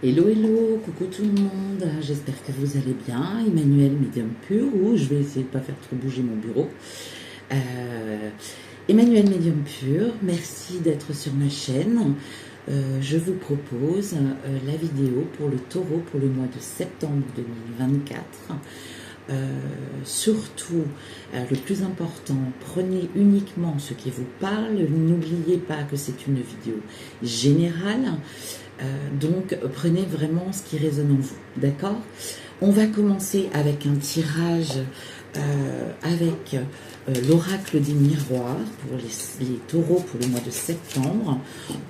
Hello, hello, coucou tout le monde, j'espère que vous allez bien. Emmanuel Médium Pur, ou je vais essayer de ne pas faire trop bouger mon bureau. Emmanuel Médium Pur, merci d'être sur ma chaîne. Je vous propose la vidéo pour le taureau pour le mois de septembre 2024. Surtout, le plus important, prenez uniquement ce qui vous parle, n'oubliez pas que c'est une vidéo générale, donc prenez vraiment ce qui résonne en vous, d'accord? On va commencer avec un tirage avec l'oracle des miroirs pour les taureaux pour le mois de septembre.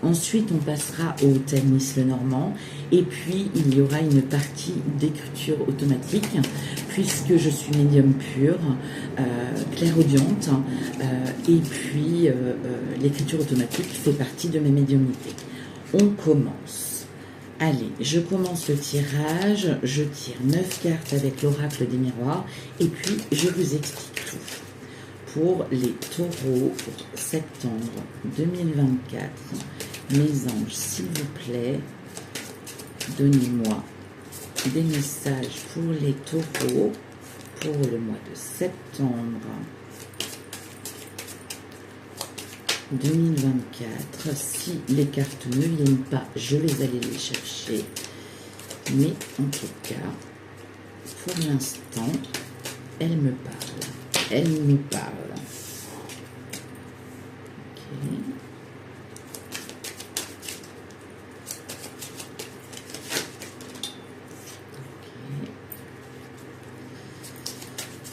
Ensuite, on passera au Tanis Lenormand. Et puis, il y aura une partie d'écriture automatique, puisque je suis médium pur, clairaudiente. Et puis, l'écriture automatique fait partie de mes médiumnités. On commence. Allez, je commence le tirage, je tire 9 cartes avec l'oracle des miroirs et puis je vous explique tout. Pour les taureaux pour septembre 2024, mes anges, s'il vous plaît, donnez-moi des messages pour les taureaux pour le mois de septembre 2024. Si les cartes ne viennent pas, je vais aller les chercher. Mais en tout cas, pour l'instant, elles me parlent. Elles nous parlent. Ok.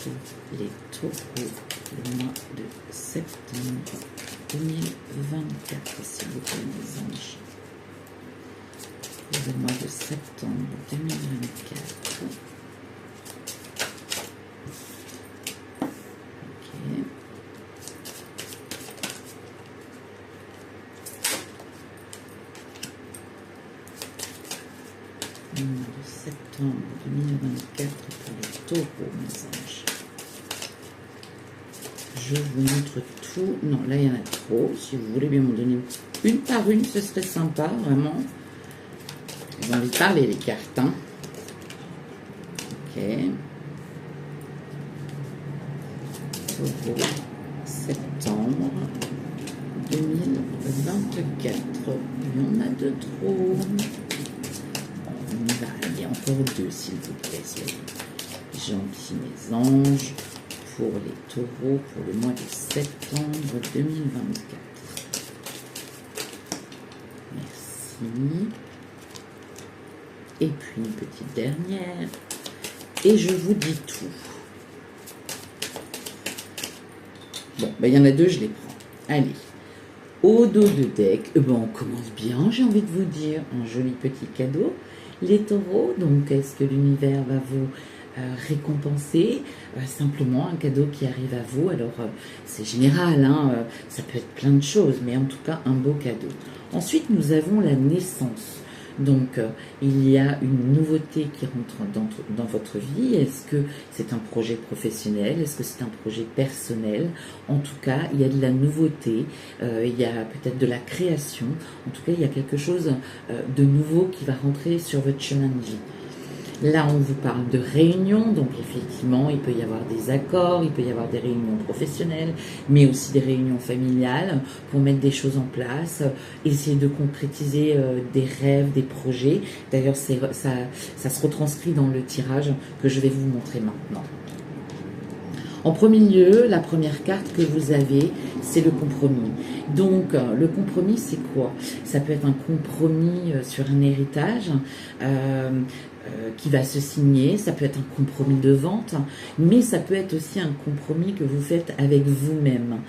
Pour les taureaux, le mois de septembre 2024, s'il vous plaît, mes anges. Pour le mois de septembre 2024. Ok. Le mois de septembre 2024 pour les taureaux, mes anges. Je vous montre tout. Non, là, il y en a trop. Si vous voulez bien m'en donner une par une, ce serait sympa, vraiment. J'ai envie de parler, les cartes. Hein. Ok. Taureau, septembre 2024. Il y en a de trop. On y va. Allez, encore deux, s'il vous plaît. Soyez gentils, mes anges. Pour les taureaux pour le mois de septembre 2024. Merci. Et puis une petite dernière. Et je vous dis tout. Bon, ben, il y en a deux, je les prends. Allez. Au dos de deck, ben, on commence bien, j'ai envie de vous dire. Un joli petit cadeau. Les taureaux, donc est-ce que l'univers va vous récompenser simplement un cadeau qui arrive à vous? Alors c'est général, hein, ça peut être plein de choses, mais en tout cas un beau cadeau. Ensuite nous avons la naissance. Donc il y a une nouveauté qui rentre dans votre vie. Est-ce que c'est un projet professionnel? Est-ce que c'est un projet personnel? En tout cas, il y a de la nouveauté, il y a peut-être de la création. En tout cas, il y a quelque chose de nouveau qui va rentrer sur votre chemin de vie. Là, on vous parle de réunions, donc effectivement, il peut y avoir des accords, il peut y avoir des réunions professionnelles, mais aussi des réunions familiales pour mettre des choses en place, essayer de concrétiser des rêves, des projets. D'ailleurs, ça se retranscrit dans le tirage que je vais vous montrer maintenant. En premier lieu, la première carte que vous avez, c'est le compromis. Donc, le compromis, c'est quoi? Ça peut être un compromis sur un héritage qui va se signer, ça peut être un compromis de vente, mais ça peut être aussi un compromis que vous faites avec vous-même.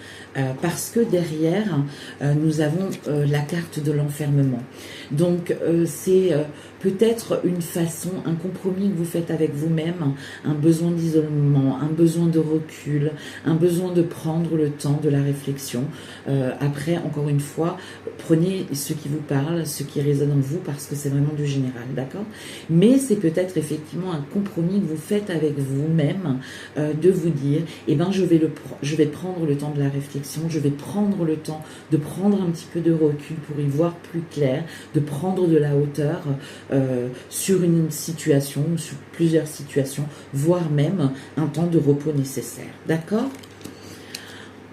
Parce que derrière, nous avons la carte de l'enfermement. Donc, c'est peut-être une façon, un compromis que vous faites avec vous-même, un besoin d'isolement, un besoin de recul, un besoin de prendre le temps de la réflexion réflexion. Après, encore une fois, prenez ce qui vous parle, ce qui résonne en vous, parce que c'est vraiment du général, d'accord? Mais c'est peut-être effectivement un compromis que vous faites avec vous-même, de vous dire, eh ben, je vais prendre le temps de la réflexion, je vais prendre le temps de prendre un petit peu de recul pour y voir plus clair, de prendre de la hauteur sur une situation ou sur plusieurs situations, voire même un temps de repos nécessaire. D'accord?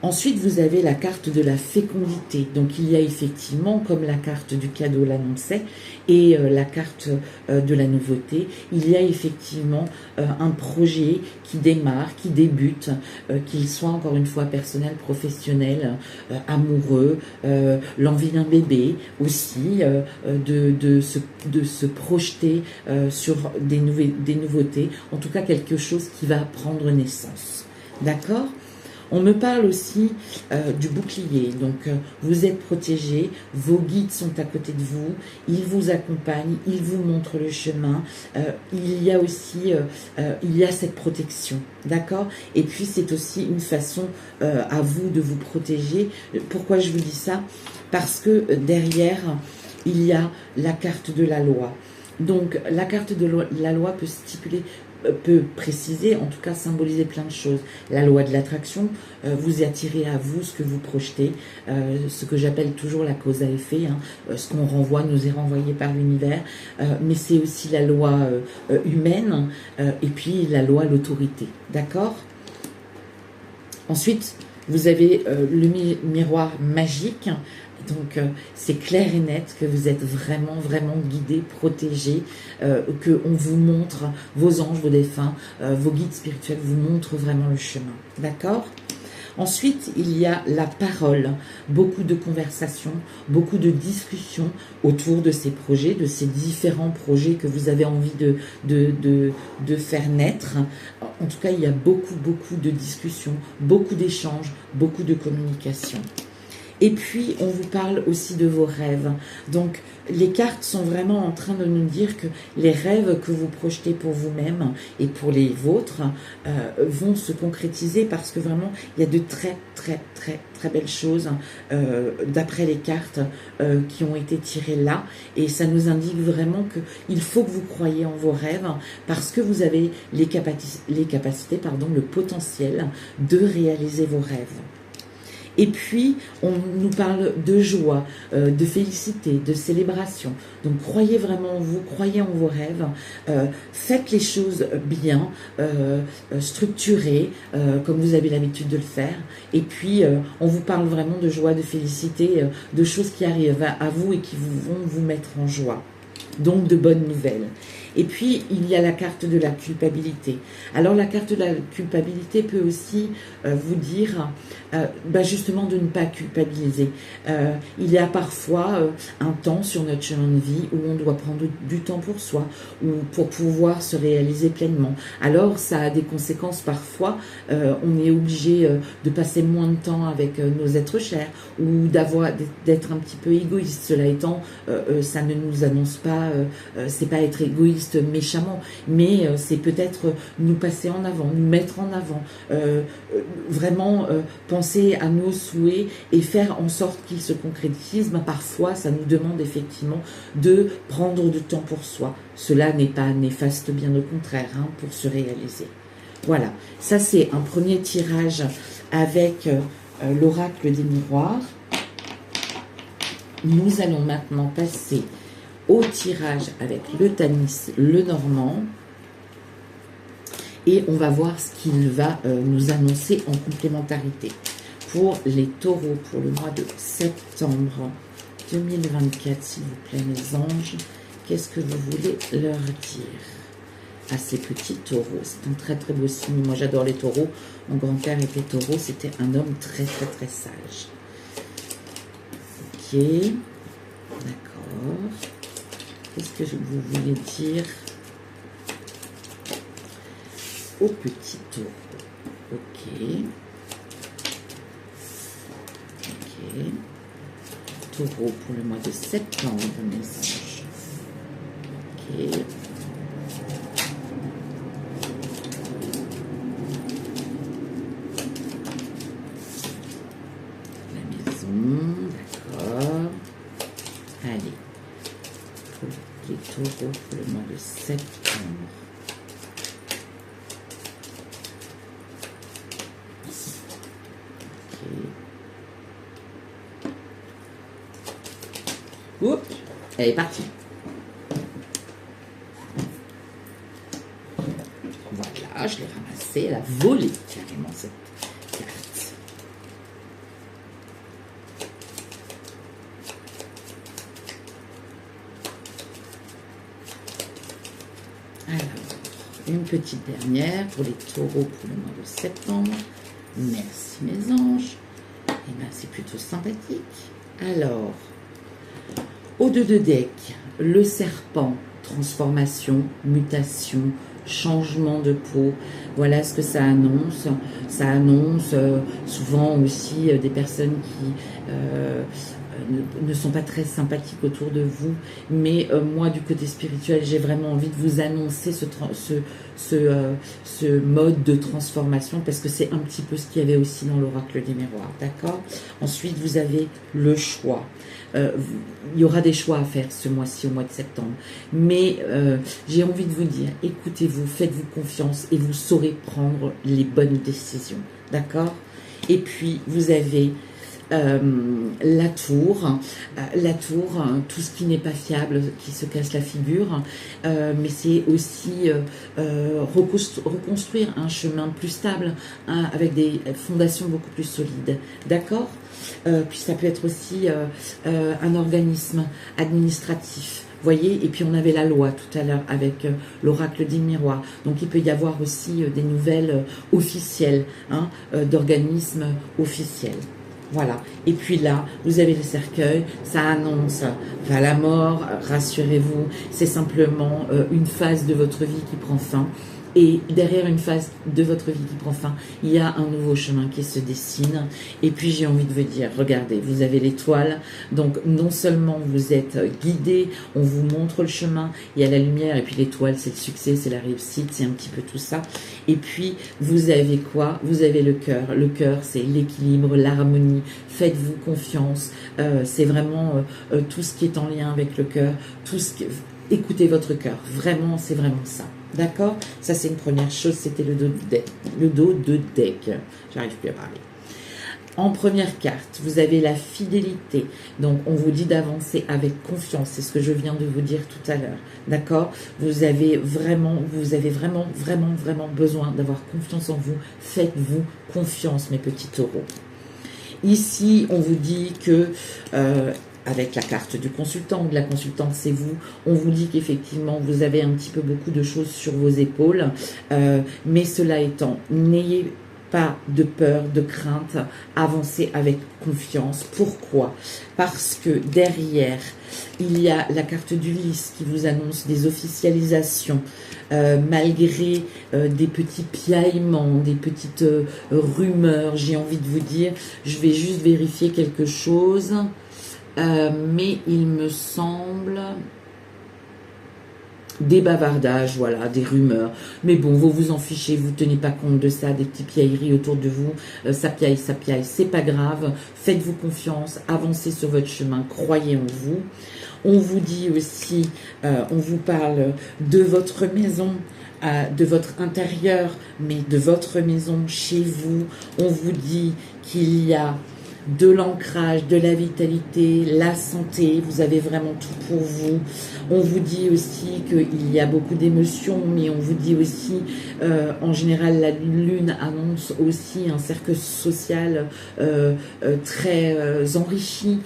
Ensuite, vous avez la carte de la fécondité. Donc, il y a effectivement, comme la carte du cadeau l'annonçait, et la carte de la nouveauté, il y a effectivement un projet qui démarre, qui débute, qu'il soit encore une fois personnel, professionnel, amoureux, l'envie d'un bébé aussi, de se projeter sur des nouveautés, en tout cas quelque chose qui va prendre naissance. D'accord ? On me parle aussi du bouclier, donc vous êtes protégé, vos guides sont à côté de vous, ils vous accompagnent, ils vous montrent le chemin, il y a aussi cette protection, d'accord? Et puis c'est aussi une façon à vous de vous protéger. Pourquoi je vous dis ça? Parce que derrière, il y a la carte de la loi. Donc la carte de la loi peut préciser, en tout cas symboliser plein de choses. La loi de l'attraction, vous attirez à vous ce que vous projetez, ce que j'appelle toujours la cause à effet, hein, ce qu'on renvoie nous est renvoyé par l'univers, mais c'est aussi la loi humaine, et puis la loi l'autorité, d'accord? Ensuite, vous avez le miroir magique. Donc, c'est clair et net que vous êtes vraiment, vraiment guidé, protégé, qu'on vous montre, vos anges, vos défunts, vos guides spirituels vous montrent vraiment le chemin. D'accord ? Ensuite, il y a la parole, beaucoup de conversations, beaucoup de discussions autour de ces projets, de ces différents projets que vous avez envie de faire naître. En tout cas, il y a beaucoup, beaucoup de discussions, beaucoup d'échanges, beaucoup de communication. Et puis, on vous parle aussi de vos rêves. Donc, les cartes sont vraiment en train de nous dire que les rêves que vous projetez pour vous-même et pour les vôtres vont se concrétiser parce que vraiment, il y a de très, très, très, très belles choses d'après les cartes qui ont été tirées là. Et ça nous indique vraiment qu'il faut que vous croyiez en vos rêves parce que vous avez les capacités, le potentiel de réaliser vos rêves. Et puis, on nous parle de joie, de félicité, de célébration. Donc, croyez vraiment en vous, croyez en vos rêves. Faites les choses bien, structurées, comme vous avez l'habitude de le faire. Et puis, on vous parle vraiment de joie, de félicité, de choses qui arrivent à vous et qui vont vous mettre en joie. Donc, de bonnes nouvelles. Et puis, il y a la carte de la culpabilité. Alors, la carte de la culpabilité peut aussi vous dire justement de ne pas culpabiliser. Il y a parfois un temps sur notre chemin de vie où on doit prendre du temps pour soi ou pour pouvoir se réaliser pleinement. Alors, ça a des conséquences parfois. On est obligé de passer moins de temps avec nos êtres chers ou d'être un petit peu égoïste. Cela étant, ça ne nous annonce pas, c'est pas être égoïste méchamment, mais c'est peut-être nous passer en avant, nous mettre en avant, vraiment penser à nos souhaits et faire en sorte qu'ils se concrétisent. Parfois, ça nous demande effectivement de prendre du temps pour soi. Cela n'est pas néfaste, bien au contraire, pour se réaliser. Voilà, ça c'est un premier tirage avec l'oracle des miroirs. Nous allons maintenant passer au tirage avec le Tanis, le Normand. Et on va voir ce qu'il va nous annoncer en complémentarité. Pour les taureaux, pour le mois de septembre 2024, s'il vous plaît, mes anges, qu'est-ce que vous voulez leur dire à ces petits taureaux? C'est un très très beau signe. Moi j'adore les taureaux. Mon grand-père était taureau. C'était un homme très très très sage. Ok. D'accord. Qu'est-ce que vous voulez dire aux petits taureaux? Ok. Ok. Taureau pour le mois de septembre, mes anges. Ok. taureaux pour le mois de septembre. Ok. Oups, elle est partie. Voilà, je l'ai ramassée, elle a volé carrément cette carte. Alors, une petite dernière pour les taureaux pour le mois de septembre. Merci mes anges. Et bien c'est plutôt sympathique. Alors, au 2 de deck, le serpent, transformation, mutation, changement de peau. Voilà ce que ça annonce. Ça annonce souvent aussi des personnes qui ne sont pas très sympathiques autour de vous. Mais moi, du côté spirituel, j'ai vraiment envie de vous annoncer ce mode de transformation parce que c'est un petit peu ce qu'il y avait aussi dans l'oracle des miroirs. D'accord? Ensuite, vous avez le choix. Il y aura des choix à faire ce mois-ci, au mois de septembre. Mais j'ai envie de vous dire, écoutez-vous, faites-vous confiance et vous saurez prendre les bonnes décisions. D'accord? Et puis, vous avez la tour, tout ce qui n'est pas fiable, qui se casse la figure, mais c'est aussi reconstruire un chemin plus stable, avec des fondations beaucoup plus solides. D'accord? Puis ça peut être aussi un organisme administratif. Voyez, et puis on avait la loi tout à l'heure avec l'oracle des miroirs. Donc il peut y avoir aussi des nouvelles officielles, d'organismes officiels. Voilà. Et puis là, vous avez le cercueil, ça annonce la mort, rassurez-vous, c'est simplement une phase de votre vie qui prend fin. Et derrière une phase de votre vie qui prend fin, il y a un nouveau chemin qui se dessine. Et puis j'ai envie de vous dire, regardez, vous avez l'étoile. Donc non seulement vous êtes guidé, on vous montre le chemin, il y a la lumière. Et puis l'étoile, c'est le succès, c'est la réussite, c'est un petit peu tout ça. Et puis vous avez quoi? Vous avez le cœur. Le cœur, c'est l'équilibre, l'harmonie. Faites-vous confiance. C'est vraiment tout ce qui est en lien avec le cœur. Écoutez votre cœur. Vraiment, c'est vraiment ça. D'accord? Ça, c'est une première chose. C'était le dos de deck. J'arrive plus à parler. En première carte, vous avez la fidélité. Donc, on vous dit d'avancer avec confiance. C'est ce que je viens de vous dire tout à l'heure. D'accord? Vous avez vraiment besoin d'avoir confiance en vous. Faites-vous confiance, mes petits taureaux. Ici, on vous dit que... avec la carte du consultant ou de la consultante, c'est vous. On vous dit qu'effectivement, vous avez un petit peu beaucoup de choses sur vos épaules. Mais cela étant, n'ayez pas de peur, de crainte. Avancez avec confiance. Pourquoi? Parce que derrière, il y a la carte du lys qui vous annonce des officialisations. Malgré des petits piaillements, des petites rumeurs, j'ai envie de vous dire, je vais juste vérifier quelque chose. Mais il me semble des bavardages, voilà, des rumeurs. Mais bon, vous vous en fichez, vous tenez pas compte de ça, des petits piailleries autour de vous. Ça piaille, c'est pas grave. Faites-vous confiance, avancez sur votre chemin, croyez en vous. On vous dit aussi, on vous parle de votre maison, de votre intérieur, mais de votre maison chez vous. On vous dit qu'il y a de l'ancrage, de la vitalité, la santé, vous avez vraiment tout pour vous. On vous dit aussi qu'il y a beaucoup d'émotions, mais on vous dit aussi, en général, la lune annonce aussi un cercle social très enrichi,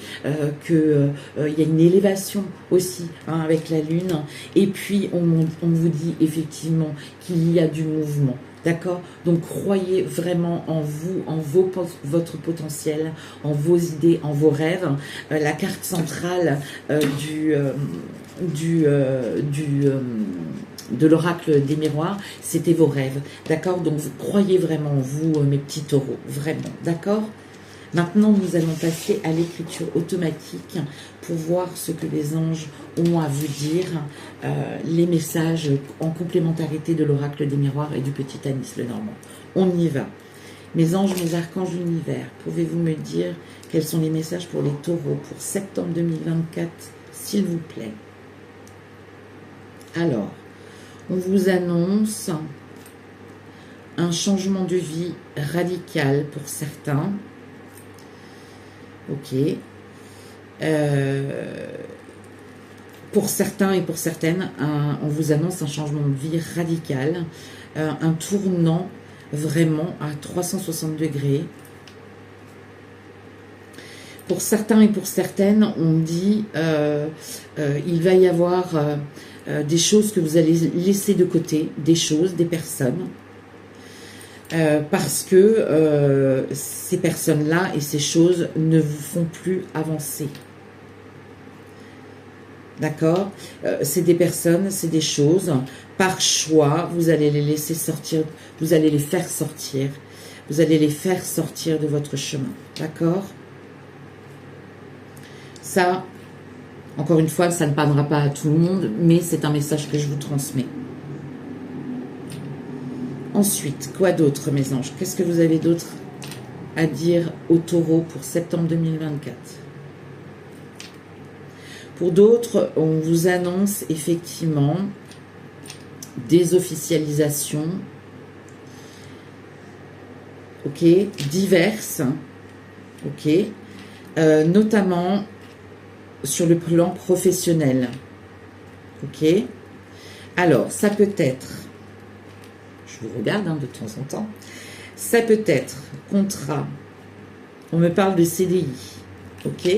qu'il y a une élévation aussi avec la lune. Et puis, on vous dit effectivement qu'il y a du mouvement. D'accord? Donc, croyez vraiment en vous, en votre potentiel, en vos idées, en vos rêves. La carte centrale de l'oracle des miroirs, c'était vos rêves. D'accord? Donc, vous croyez vraiment en vous, mes petits taureaux. Vraiment. D'accord? Maintenant, nous allons passer à l'écriture automatique pour voir ce que les anges ont à vous dire, les messages en complémentarité de l'oracle des miroirs et du petit Anis le Normand. On y va. Mes anges, mes archanges de l'univers, pouvez-vous me dire quels sont les messages pour les taureaux pour septembre 2024, s'il vous plaît? Alors, on vous annonce un changement de vie radical pour certains. Ok. Pour certains et pour certaines, on vous annonce un changement de vie radical, un tournant vraiment à 360 degrés. Pour certains et pour certaines, on dit il va y avoir des choses que vous allez laisser de côté, des choses, des personnes, parce que ces personnes-là et ces choses ne vous font plus avancer. D'accord? C'est des personnes, c'est des choses. Par choix, vous allez les laisser sortir, vous allez les faire sortir. Vous allez les faire sortir de votre chemin. D'accord? Ça, encore une fois, ça ne parlera pas à tout le monde, mais c'est un message que je vous transmets. Ensuite, quoi d'autre, mes anges? Qu'est-ce que vous avez d'autre à dire aux taureaux pour septembre 2024? Pour d'autres, on vous annonce effectivement des officialisations, ok, diverses, ok, notamment sur le plan professionnel, ok. Alors, ça peut être, je vous regarde de temps en temps, ça peut être contrat, on me parle de CDI, ok.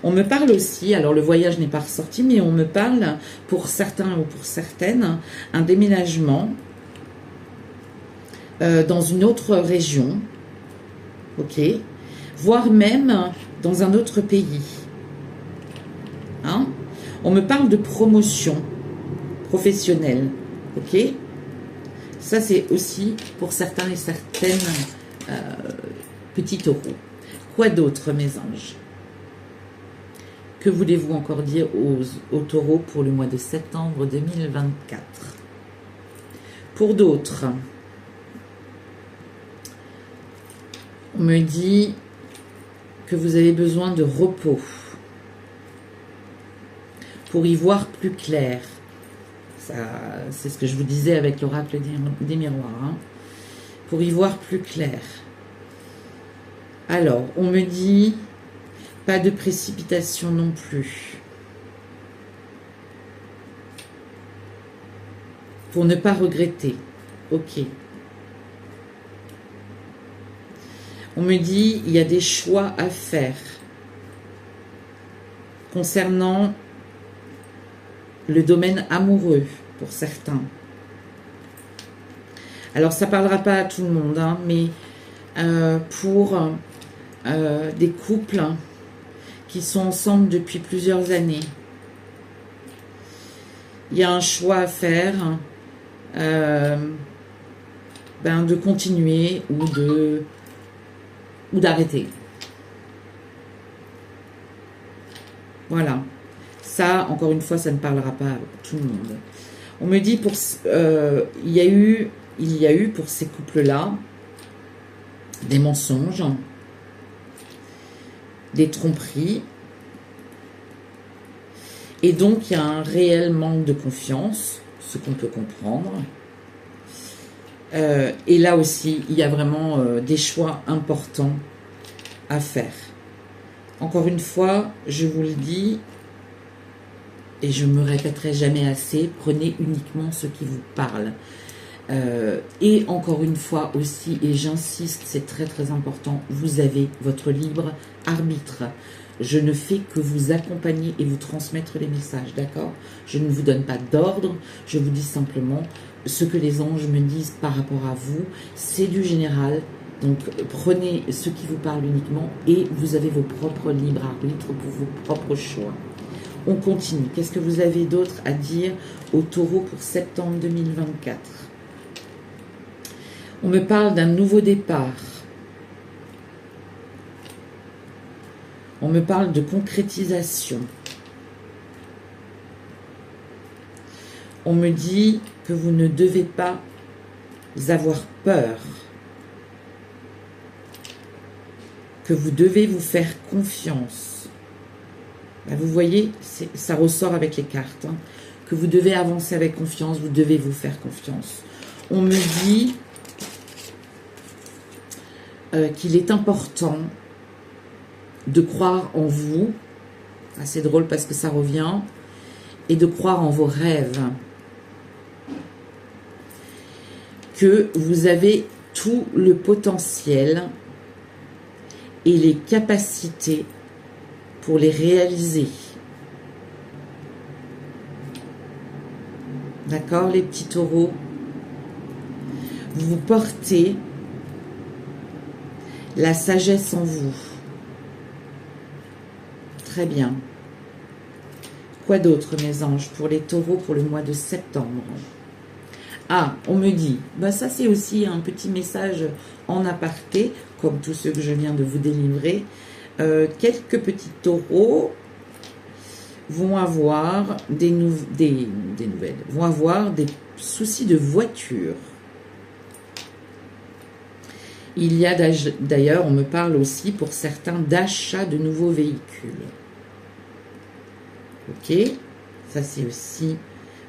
On me parle aussi, alors le voyage n'est pas ressorti, mais on me parle pour certains ou pour certaines, un déménagement dans une autre région, ok, voire même dans un autre pays. Hein? On me parle de promotion professionnelle, ok. Ça c'est aussi pour certains et certaines petits taureaux. Quoi d'autre, mes anges? Que voulez-vous encore dire aux taureaux pour le mois de septembre 2024? Pour d'autres, on me dit que vous avez besoin de repos pour y voir plus clair. C'est ce que je vous disais avec l'oracle des miroirs. Hein. Pour y voir plus clair. Alors, on me dit... pas de précipitation non plus. Pour ne pas regretter. Ok. On me dit, il y a des choix à faire. Concernant le domaine amoureux, pour certains. Alors, ça ne parlera pas à tout le monde, hein, mais pour des couples... qui sont ensemble depuis plusieurs années. Il y a un choix à faire, de continuer ou d'arrêter. Voilà. Ça, encore une fois, ça ne parlera pas à tout le monde. On me dit, il y a eu pour ces couples-là des mensonges, des tromperies, et donc il y a un réel manque de confiance, ce qu'on peut comprendre, et là aussi il y a vraiment des choix importants à faire. Encore une fois, je vous le dis et je me répéterai jamais assez, prenez uniquement ce qui vous parle. Et encore une fois aussi, et j'insiste, c'est très très important, vous avez votre libre arbitre. Je ne fais que vous accompagner et vous transmettre les messages, d'accord? Je ne vous donne pas d'ordre, je vous dis simplement ce que les anges me disent par rapport à vous. C'est du général, donc prenez ce qui vous parle uniquement et vous avez vos propres libres arbitres pour vos propres choix. On continue. Qu'est-ce que vous avez d'autre à dire aux taureaux pour septembre 2024? On me parle d'un nouveau départ. On me parle de concrétisation. On me dit que vous ne devez pas avoir peur. Que vous devez vous faire confiance. Vous voyez, ça ressort avec les cartes. Hein. que vous devez avancer avec confiance, vous devez vous faire confiance. On me dit qu'il est important de croire en vous, ah, c'est drôle parce que ça revient, et de croire en vos rêves, que vous avez tout le potentiel et les capacités pour les réaliser. D'accord, les petits taureaux? Vous portez la sagesse en vous. Très bien. Quoi d'autre, mes anges, pour les taureaux pour le mois de septembre? Ah, on me dit, bah ça c'est aussi un petit message en aparté, comme tous ceux que je viens de vous délivrer. Quelques petits taureaux vont avoir des nouvelles, vont avoir des soucis de voiture. Il y a d'ailleurs, on me parle aussi pour certains d'achat de nouveaux véhicules. Ok, ça c'est aussi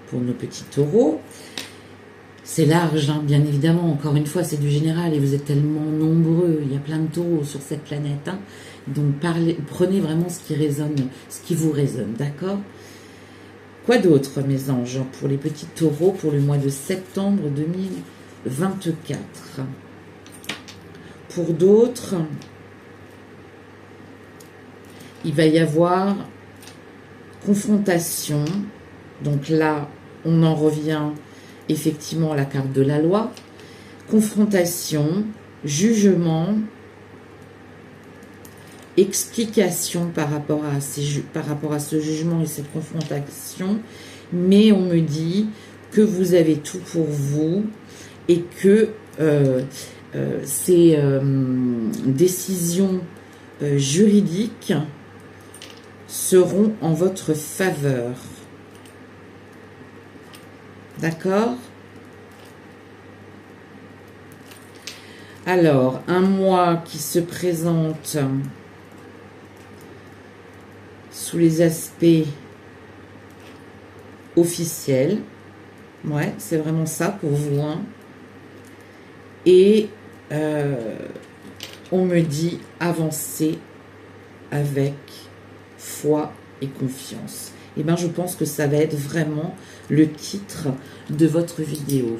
pour nos petits taureaux. C'est large, hein, bien évidemment. Encore une fois, c'est du général et vous êtes tellement nombreux. Il y a plein de taureaux sur cette planète. Hein. Donc, prenez vraiment ce qui résonne, ce qui vous résonne, d'accord? Quoi d'autre, mes anges, pour les petits taureaux pour le mois de septembre 2024? Pour d'autres, il va y avoir confrontation. Donc là, on en revient effectivement à la carte de la loi. Confrontation, jugement, explication par rapport à ce jugement et cette confrontation. Mais on me dit que vous avez tout pour vous et que ces décisions juridiques seront en votre faveur. D'accord? Alors, un mois qui se présente sous les aspects officiels. Ouais, c'est vraiment ça pour vous. Hein. Et on me dit avancer avec foi et confiance. Et bien, je pense que ça va être vraiment le titre de votre vidéo.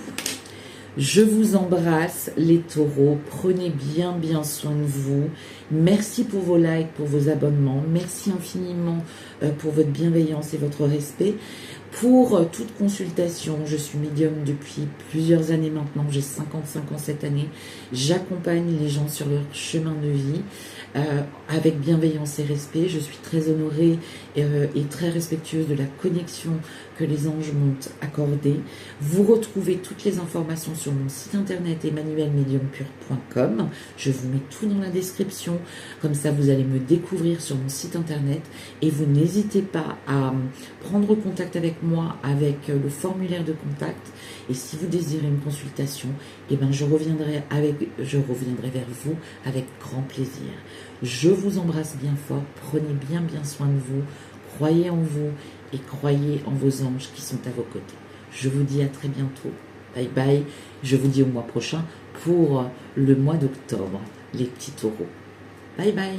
Je vous embrasse, les taureaux. Prenez bien soin de vous. Merci pour vos likes, pour vos abonnements. Merci infiniment pour votre bienveillance et votre respect. Pour toute consultation, je suis médium depuis plusieurs années maintenant. J'ai 55 ans cette année. J'accompagne les gens sur leur chemin de vie avec bienveillance et respect. Je suis très honorée et très respectueuse de la connexion que les anges m'ont accordée. Vous retrouvez toutes les informations sur mon site internet emmanuelmediumpur.com. Je vous mets tout dans la description. Comme ça, vous allez me découvrir sur mon site internet. Et vous n'hésitez pas à prendre contact avec moi avec le formulaire de contact. Et si vous désirez une consultation, eh ben je reviendrai vers vous avec grand plaisir. Je vous embrasse bien fort. Prenez bien soin de vous. Croyez en vous et croyez en vos anges qui sont à vos côtés. Je vous dis à très bientôt. Bye bye. Je vous dis au mois prochain pour le mois d'octobre, les petits taureaux. Bye bye.